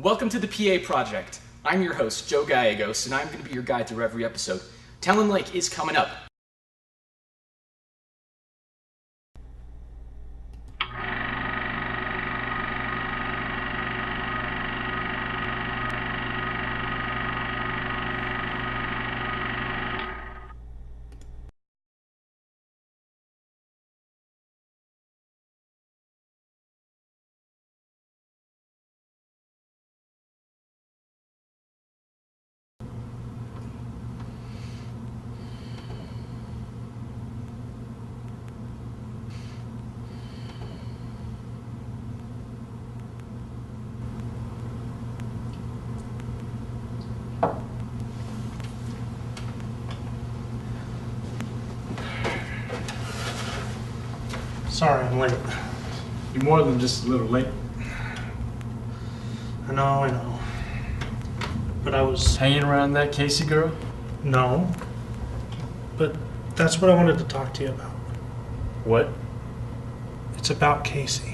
Welcome to the PA Project. I'm your host, Joe Gallegos, and I'm going to be your guide through every episode. Tallon Lake is coming up. Sorry, I'm late. You're more than just a little late. I know. But I was... Hanging around that Casey girl? No. But that's what I wanted to talk to you about. What? It's about Casey.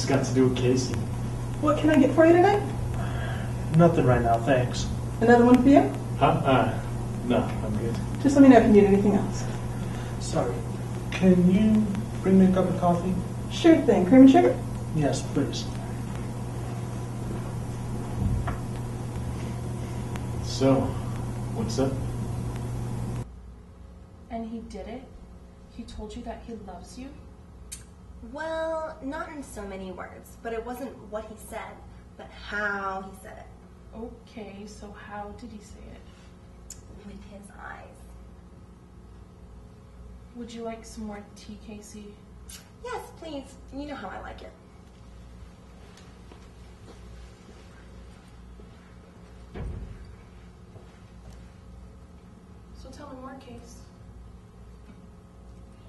this got to do with Casey? What can I get for you tonight? Nothing right now, thanks. Another one for you? Huh? No, I'm good. Just let me know if you need anything else. Sorry. Can you bring me a cup of coffee? Sure thing. Cream and sugar? Yes, please. So, what's up? And he did it? He told you that he loves you? Well, not in so many words, but it wasn't what he said, but how he said it. Okay, so how did he say it? With his eyes. Would you like some more tea, Casey? Yes, please. You know how I like it. So tell me more, Case.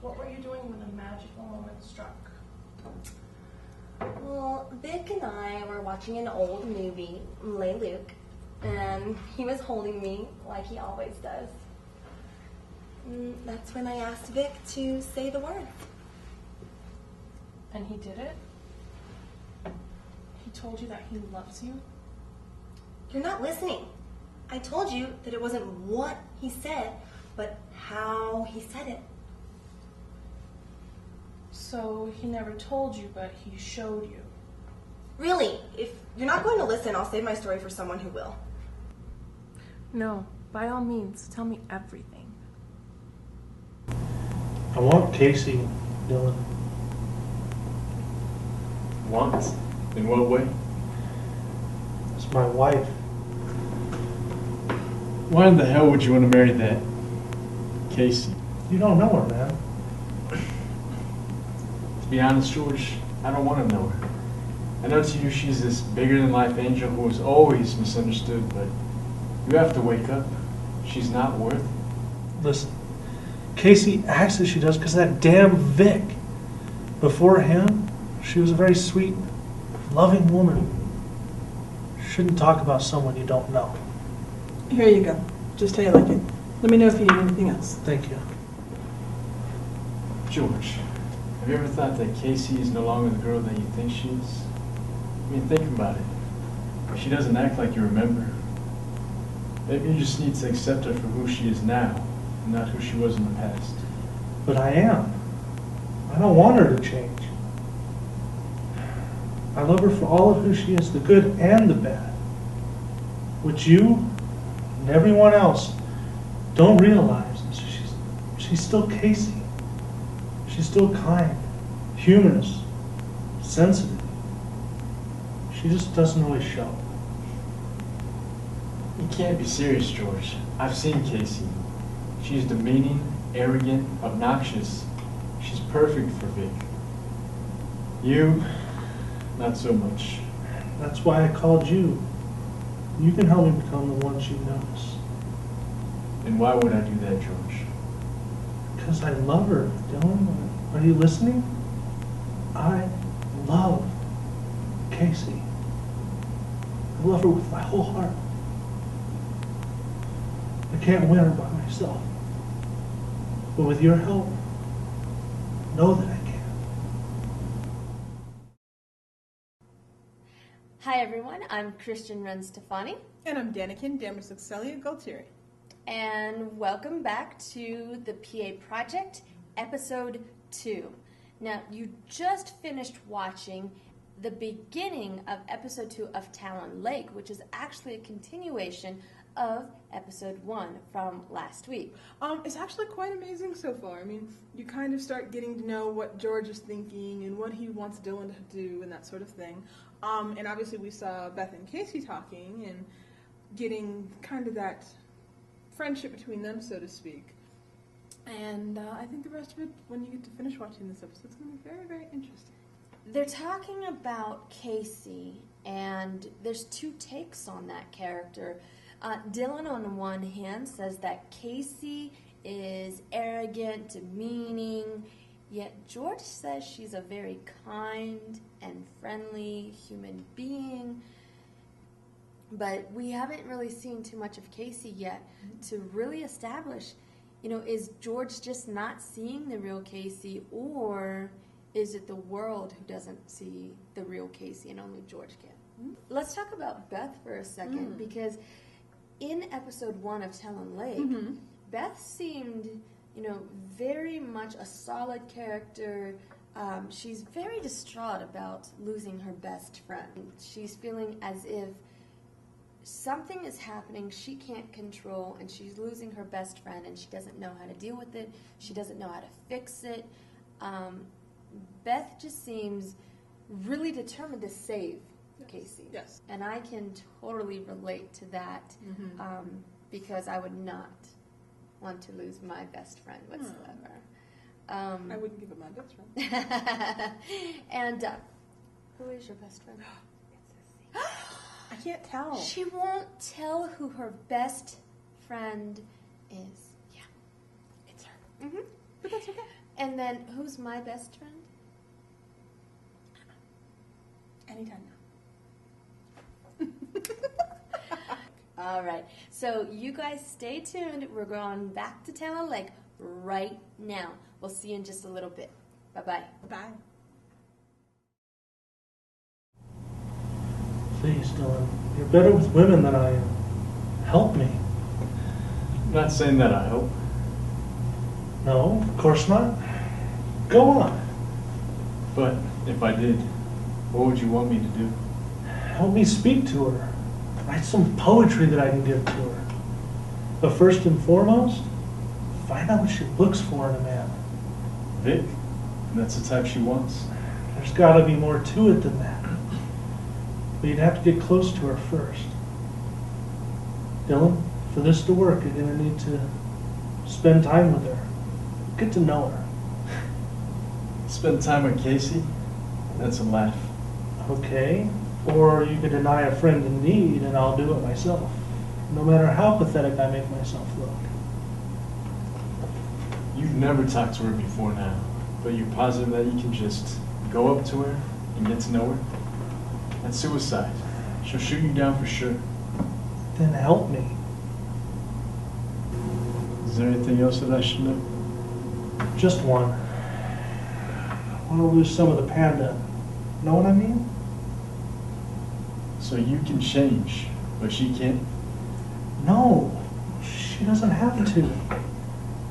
What were you doing when the magical moment struck? Well, Vic and I were watching an old movie, Lay Luke, and he was holding me like he always does. And that's when I asked Vic to say the word. And he did it? He told you that he loves you? You're not listening. I told you that it wasn't what he said, but how he said it. So he never told you, but he showed you. Really, if you're not going to listen, I'll save my story for someone who will. No, by all means, tell me everything. I want Casey, Dylan. Want? In what way? It's my wife. Why in the hell would you want to marry that Casey? You don't know her, man. To be honest, George, I don't want to know her. I know to you she's this bigger-than-life angel who was always misunderstood, but you have to wake up. She's not worth it. Listen, Casey acts as she does because of that damn Vic. Before him, she was a very sweet, loving woman. Shouldn't talk about someone you don't know. Here you go. Just how you like it. Let me know if you need anything else. Thank you. George, have you ever thought that Casey is no longer the girl that you think she is? I mean, think about it. She doesn't act like you remember her. Maybe you just need to accept her for who she is now, and not who she was in the past. But I am. I don't want her to change. I love her for all of who she is, the good and the bad. Which you and everyone else don't realize is she's still Casey. She's still kind, humorous, sensitive. She just doesn't always show. You can't be serious, George. I've seen Casey. She's demeaning, arrogant, obnoxious. She's perfect for Vic. You, not so much. That's why I called you. You can help me become the one she knows. And why would I do that, George? Because I love her, Dylan. Are you listening? I love Casey. I love her with my whole heart. I can't win her by myself. But with your help, know that I can. Hi everyone, I'm Christian Run Stefani, And I'm Danikin Damersuxelia Galtieri. and welcome back to the PA Project, Episode 2. Now, you just finished watching the beginning of Episode 2 of Tallon Lake, which is actually a continuation of Episode 1 from last week. It's actually quite amazing so far. I mean, you kind of start getting to know what George is thinking and what he wants Dylan to do and that sort of thing. And obviously we saw Beth and Casey talking and getting kind of that friendship between them, so to speak. And I think the rest of it, when you get to finish watching this episode, is going to be very, very interesting. They're talking about Casey, and there's two takes on that character. Dylan, on the one hand, says that Casey is arrogant, demeaning, yet George says she's a very kind and friendly human being. But we haven't really seen too much of Casey yet to really establish, is George just not seeing the real Casey, or is it the world who doesn't see the real Casey and only George can? Let's talk about Beth for a second, because in episode 1 of Tallon Lake, Beth seemed, very much a solid character. She's very distraught about losing her best friend. She's feeling as if something is happening she can't control, and she's losing her best friend, and she doesn't know how to deal with it. She doesn't know how to fix it. Beth just seems really determined to save Casey. Yes. And I can totally relate to that, because I would not want to lose my best friend whatsoever. I wouldn't give up my best friend. And who is your best friend? I can't tell. She won't tell who her best friend is. Yeah. It's her. But that's okay. And then, who's my best friend? Anytime now. All right. So you guys stay tuned. We're going back to Tallon Lake right now. We'll see you in just a little bit. Bye-bye. Bye. Please, Dylan. You're better with women than I am. Help me. I'm not saying that, I hope. No, of course not. Go on. But if I did, what would you want me to do? Help me speak to her. Write some poetry that I can give to her. But first and foremost, find out what she looks for in a man. Vic? That's the type she wants. There's got to be more to it than that. But you'd have to get close to her first. Dylan, for this to work, you're going to need to spend time with her. Get to know her. Spend time with Casey? That's a laugh. Okay. Or you could deny a friend in need and I'll do it myself. No matter how pathetic I make myself look. You've never talked to her before now, but you're positive that you can just go up to her and get to know her? That's suicide. She'll shoot you down for sure. Then help me. Is there anything else that I should know? Just one. I want to lose some of the panda. Know what I mean? So you can change, but she can't? No, she doesn't have to.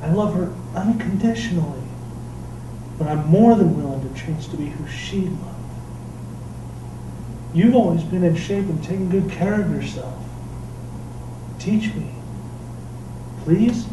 I love her unconditionally. But I'm more than willing to change to be who she loved. You've always been in shape and taken good care of yourself. Teach me. Please?